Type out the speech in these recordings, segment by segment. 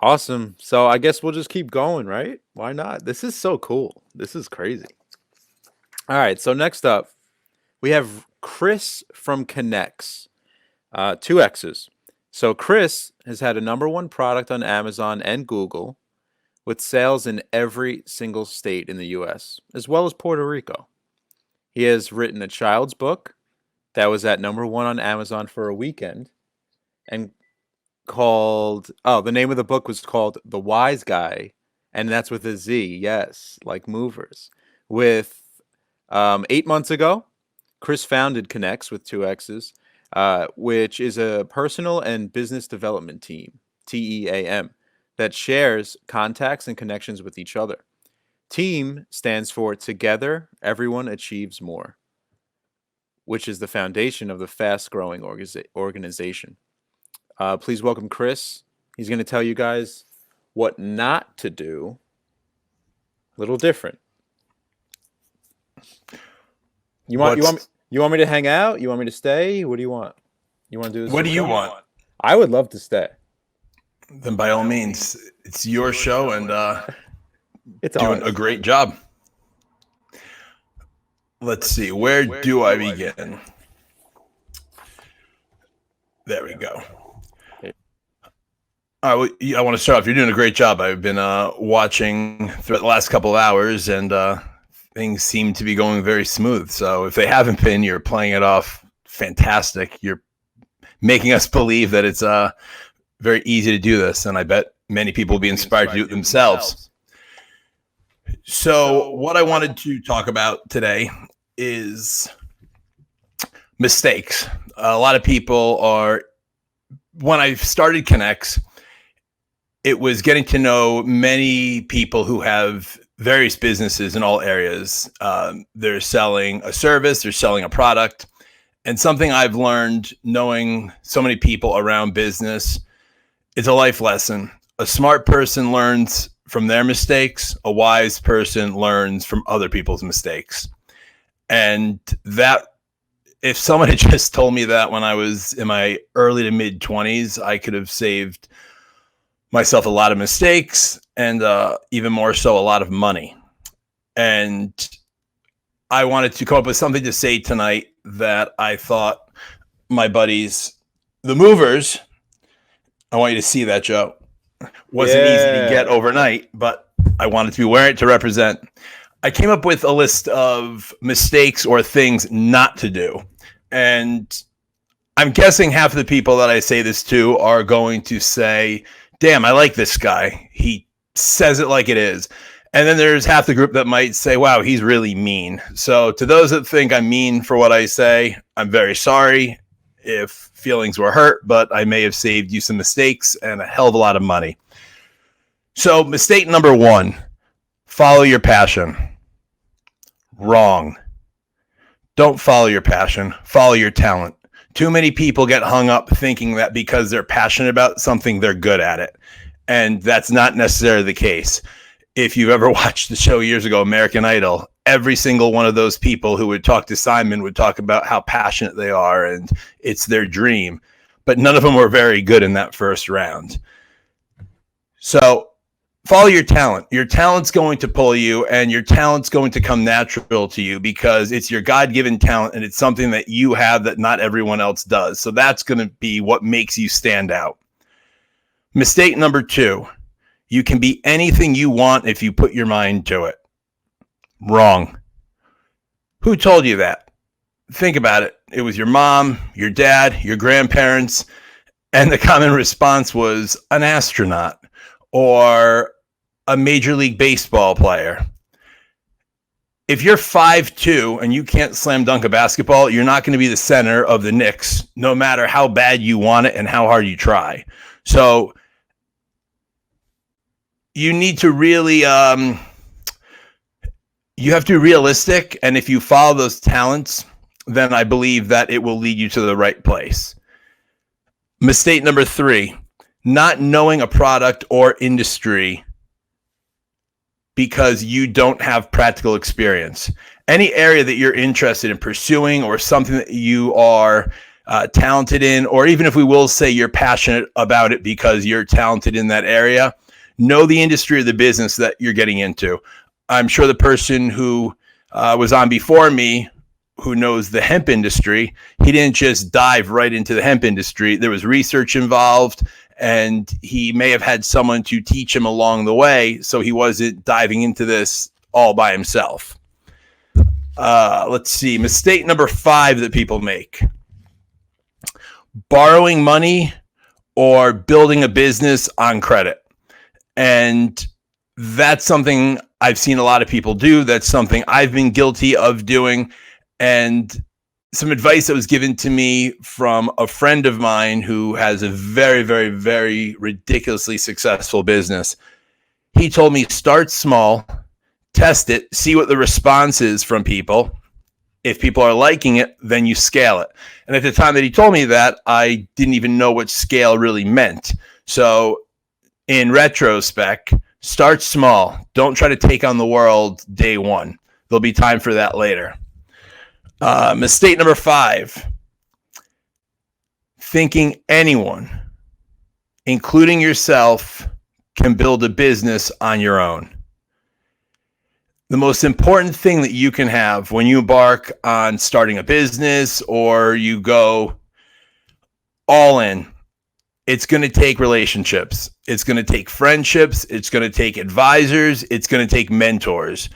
Awesome. So I guess we'll just keep going, right? Why not? This is so cool. This is crazy. All right. So next up, we have Chris from Connects, two X's. So Chris has had a number one product on Amazon and Google with sales in every single state in the US, as well as Puerto Rico. He has written a child's book that was at number one on Amazon for a weekend and the name of the book was called The Wise Guy, and that's with a Z, yes, like movers. With 8 months ago, Chris founded Connects with two X's, which is a personal and business development team, TEAM, that shares contacts and connections with each other. Team stands for Together Everyone Achieves More, which is the foundation of the fast growing organization. Please welcome Chris. He's going to tell you guys what not to do. A little different. You want me to hang out? You want me to stay? What do you want? You want to do this? What do you want? I would love to stay. Then by all means, it's your show, and It's doing ours. a great job. Let's see. Where do I begin? There we go. All right, well, I want to start off. You're doing a great job. I've been watching throughout the last couple of hours, and things seem to be going very smooth. So if they haven't been, you're playing it off fantastic. You're making us believe that it's very easy to do this, and I bet many people will be inspired to do it themselves. So what I wanted to talk about today is mistakes. A lot of people are, when I started Connects, it was getting to know many people who have various businesses in all areas. They're selling a service, they're selling a product. And something I've learned knowing so many people around business is a life lesson. A smart person learns from their mistakes. A wise person learns from other people's mistakes. And that, if someone had just told me that when I was in my early to mid 20s, I could have saved myself a lot of mistakes and even more so a lot of money. And I wanted to come up with something to say tonight that I thought my buddies, the movers, I want you to see that, Joe. Wasn't easy to get overnight, but I wanted to be wearing it to represent. I came up with a list of mistakes or things not to do. And I'm guessing half of the people that I say this to are going to say, damn, I like this guy. He says it like it is. And then there's half the group that might say, wow, he's really mean. So to those that think I'm mean for what I say, I'm very sorry if feelings were hurt, but I may have saved you some mistakes and a hell of a lot of money. So mistake number one, follow your passion. Wrong. Don't follow your passion. Follow your talent. Too many people get hung up thinking that because they're passionate about something, they're good at it. And that's not necessarily the case. If you've ever watched the show years ago, American Idol, every single one of those people who would talk to Simon would talk about how passionate they are and it's their dream. But none of them were very good in that first round. So follow your talent. Your talent's going to pull you, and your talent's going to come natural to you because it's your God-given talent, and it's something that you have that not everyone else does. So that's going to be what makes you stand out. Mistake number two, you can be anything you want if you put your mind to it. Wrong. Who told you that? Think about it. It was your mom, your dad, your grandparents, and the common response was an astronaut or a Major League Baseball player. If you're 5'2" and you can't slam dunk a basketball, you're not going to be the center of the Knicks, no matter how bad you want it and how hard you try. So you need to really, you have to be realistic. And if you follow those talents, then I believe that it will lead you to the right place. Mistake number three, not knowing a product or industry because you don't have practical experience. Any area that you're interested in pursuing or something that you are talented in, or even if we will say you're passionate about it because you're talented in that area, know the industry or the business that you're getting into. I'm sure the person who was on before me, who knows the hemp industry, he didn't just dive right into the hemp industry. There was research involved, and he may have had someone to teach him along the way, so he wasn't diving into this all by himself. Let's see. Mistake number 5 that people make: borrowing money or building a business on credit. And that's something I've seen a lot of people do. That's something I've been guilty of doing. And some advice that was given to me from a friend of mine who has a very, very, very ridiculously successful business. He told me, start small, test it, see what the response is from people. If people are liking it, then you scale it. And at the time that he told me that, I didn't even know what scale really meant. So in retrospect, start small. Don't try to take on the world day one. There'll be time for that later. Mistake number 5, thinking anyone, including yourself, can build a business on your own. The most important thing that you can have when you embark on starting a business or you go all in, it's going to take relationships. It's going to take friendships. It's going to take advisors. It's going to take mentors.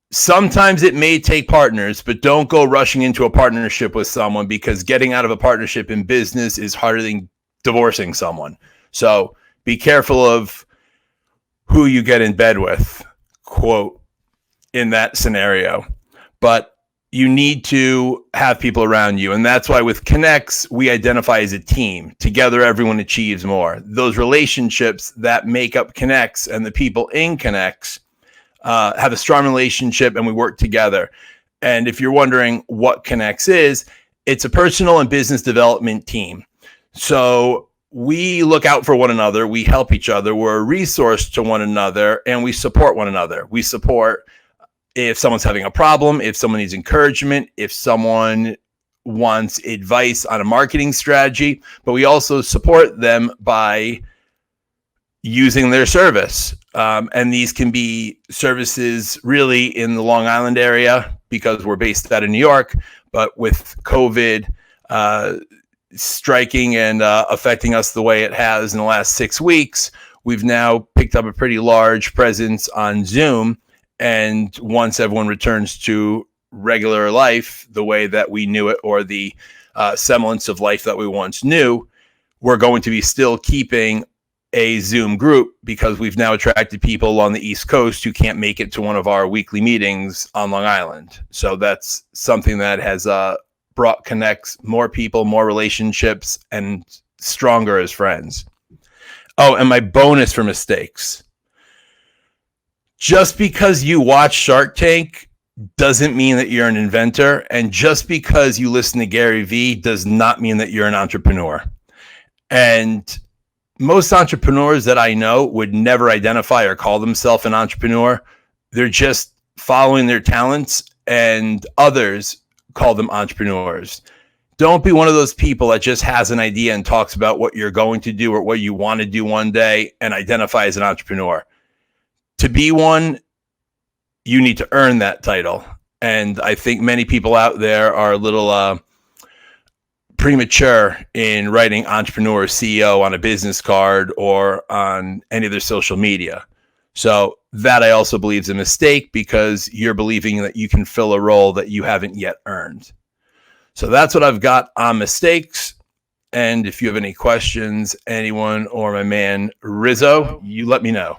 Sometimes it may take partners, but don't go rushing into a partnership with someone, because getting out of a partnership in business is harder than divorcing someone. So be careful of who you get in bed with, quote, in that scenario. But you need to have people around you. And that's why with KusH, we identify as a team. Together, everyone achieves more. Those relationships that make up KusH and the people in KusH have a strong relationship, and we work together. And if you're wondering what KusH is, it's a personal and business development team. So we look out for one another. We help each other. We're a resource to one another, and we support one another. We support if someone's having a problem, if someone needs encouragement, if someone wants advice on a marketing strategy, but we also support them by using their service. And these can be services really in the Long Island area, because we're based out of New York, but with COVID striking and affecting us the way it has in the last 6 weeks, we've now picked up a pretty large presence on Zoom. And once everyone returns to regular life, the way that we knew it, or the semblance of life that we once knew, we're going to be still keeping a Zoom group, because we've now attracted people on the East Coast who can't make it to one of our weekly meetings on Long Island. So that's something that has brought KusH more people, more relationships, and stronger as friends. Oh, and my bonus for mistakes. Just because you watch Shark Tank doesn't mean that you're an inventor. And just because you listen to Gary Vee does not mean that you're an entrepreneur. And most entrepreneurs that I know would never identify or call themselves an entrepreneur. They're just following their talents, and others call them entrepreneurs. Don't be one of those people that just has an idea and talks about what you're going to do or what you want to do one day and identify as an entrepreneur. To be one, you need to earn that title. And I think many people out there are a little premature in writing entrepreneur CEO on a business card or on any of their social media. So that I also believe is a mistake, because you're believing that you can fill a role that you haven't yet earned. So that's what I've got on mistakes. And if you have any questions, anyone or my man Rizzo, you let me know.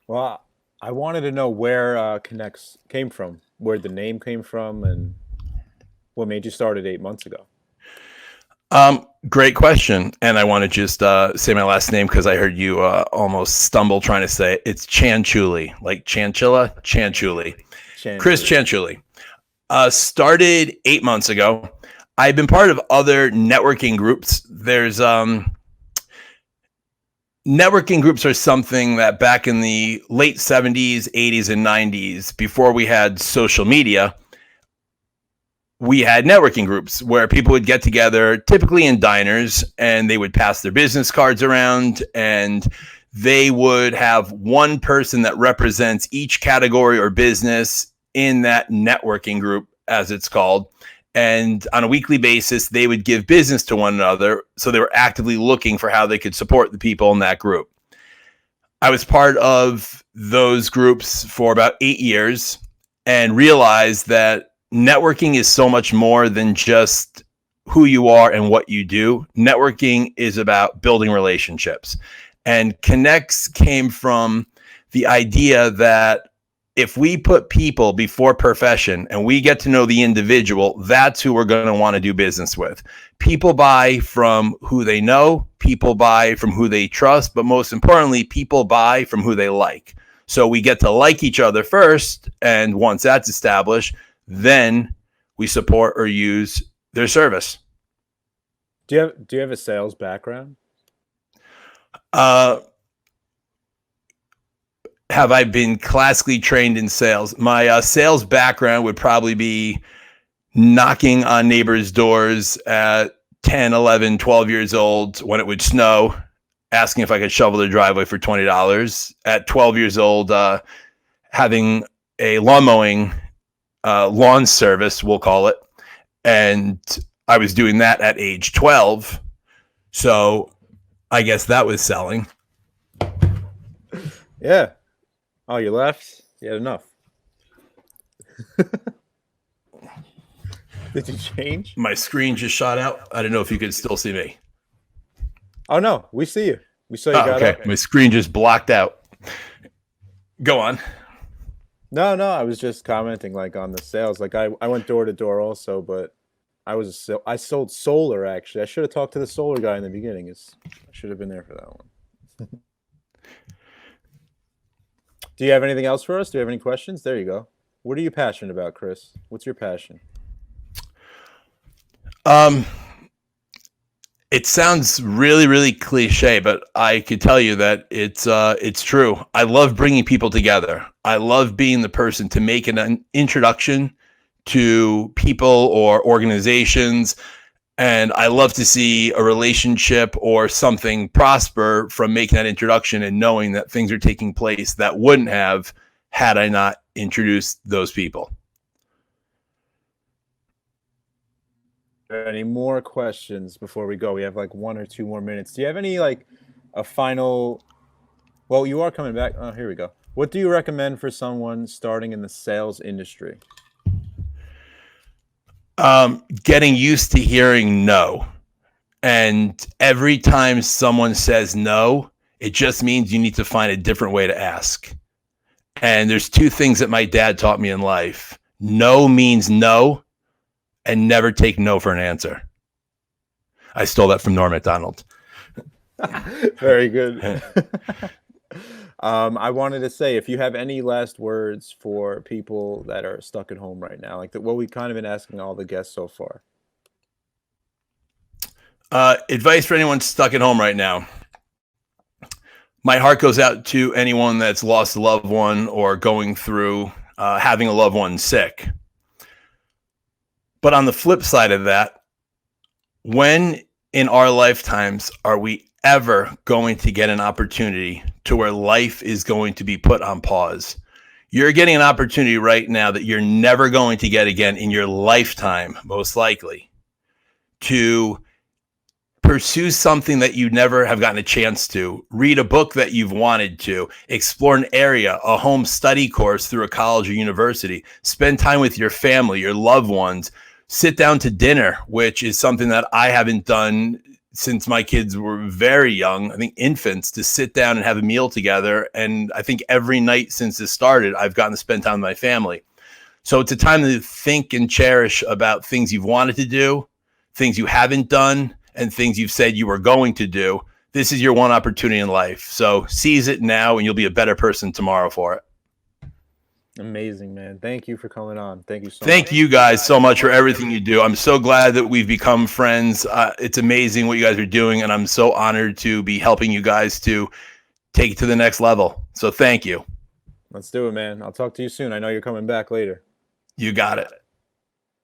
Well, I wanted to know where KusH came from, where the name came from, and what made you start it 8 months ago. Great question. And I want to just say my last name, because I heard you almost stumble trying to say it. It's Cianciulli, like Ciancilla, Cianciulli. KusH Cianciulli. Started 8 months ago. I've been part of other networking groups. There's networking groups are something that back in the late 70s, 80s, and 90s, before we had social media, we had networking groups where people would get together, typically in diners, and they would pass their business cards around, and they would have one person that represents each category or business in that networking group, as it's called. And on a weekly basis, they would give business to one another. So they were actively looking for how they could support the people in that group. I was part of those groups for about 8 years and realized that networking is so much more than just who you are and what you do. Networking is about building relationships. And KusH came from the idea that if we put people before profession and we get to know the individual, that's who we're going to want to do business with. People buy from who they know, people buy from who they trust, but most importantly, people buy from who they like. So we get to like each other first, and once that's established, then we support or use their service. Do you have a sales background? Have I been classically trained in sales? My sales background would probably be knocking on neighbors' doors at 10, 11, 12 years old when it would snow, asking if I could shovel their driveway for $20. At 12 years old, having a lawn mowing lawn service, we'll call it. And I was doing that at age 12. So I guess that was selling. Yeah. Oh, you left? You had enough. Did you change? My screen just shot out. I don't know if you could still see me. Oh, no. We see you. We saw you got okay. up. My screen just blocked out. Go on. No, I was just commenting like on the sales. Like I went door to door also, but I sold solar actually. I should have talked to the solar guy in the beginning. I should have been there for that one. Do you have anything else for us? Do you have any questions? There you go. What are you passionate about, Chris? What's your passion? It sounds really, really cliche, but I could tell you that it's true. I love bringing people together. I love being the person to make an introduction to people or organizations. And I love to see a relationship or something prosper from making that introduction and knowing that things are taking place that wouldn't have had I not introduced those people. Any more questions before we go? We have like 1 or 2 more minutes. Do you have any like a final? Well, you are coming back. Oh, here we go. What do you recommend for someone starting in the sales industry? Getting used to hearing no. And every time someone says no, it just means you need to find a different way to ask. And there's 2 things that my dad taught me in life. No means no, and never take no for an answer. I stole that from Norm Macdonald. Very good. I wanted to say, if you have any last words for people that are stuck at home right now, like what we've kind of been asking all the guests so far. Advice for anyone stuck at home right now. My heart goes out to anyone that's lost a loved one or going through having a loved one sick. But on the flip side of that, when in our lifetimes are we ever going to get an opportunity to where life is going to be put on pause? You're getting an opportunity right now that you're never going to get again in your lifetime, most likely, to pursue something that you never have gotten a chance to, read a book that you've wanted to, explore an area, a home study course through a college or university, spend time with your family, your loved ones, sit down to dinner, which is something that I haven't done since my kids were very young, I think infants, to sit down and have a meal together. And I think every night since this started, I've gotten to spend time with my family. So it's a time to think and cherish about things you've wanted to do, things you haven't done, and things you've said you were going to do. This is your one opportunity in life. So seize it now and you'll be a better person tomorrow for it. Amazing, man. Thank you for coming on. Thank you so much. Thank you guys so much for everything you do. I'm so glad that we've become friends. It's amazing what you guys are doing, and I'm so honored to be helping you guys to take it to the next level. So thank you. Let's do it, man. I'll talk to you soon. I know you're coming back later. You got it.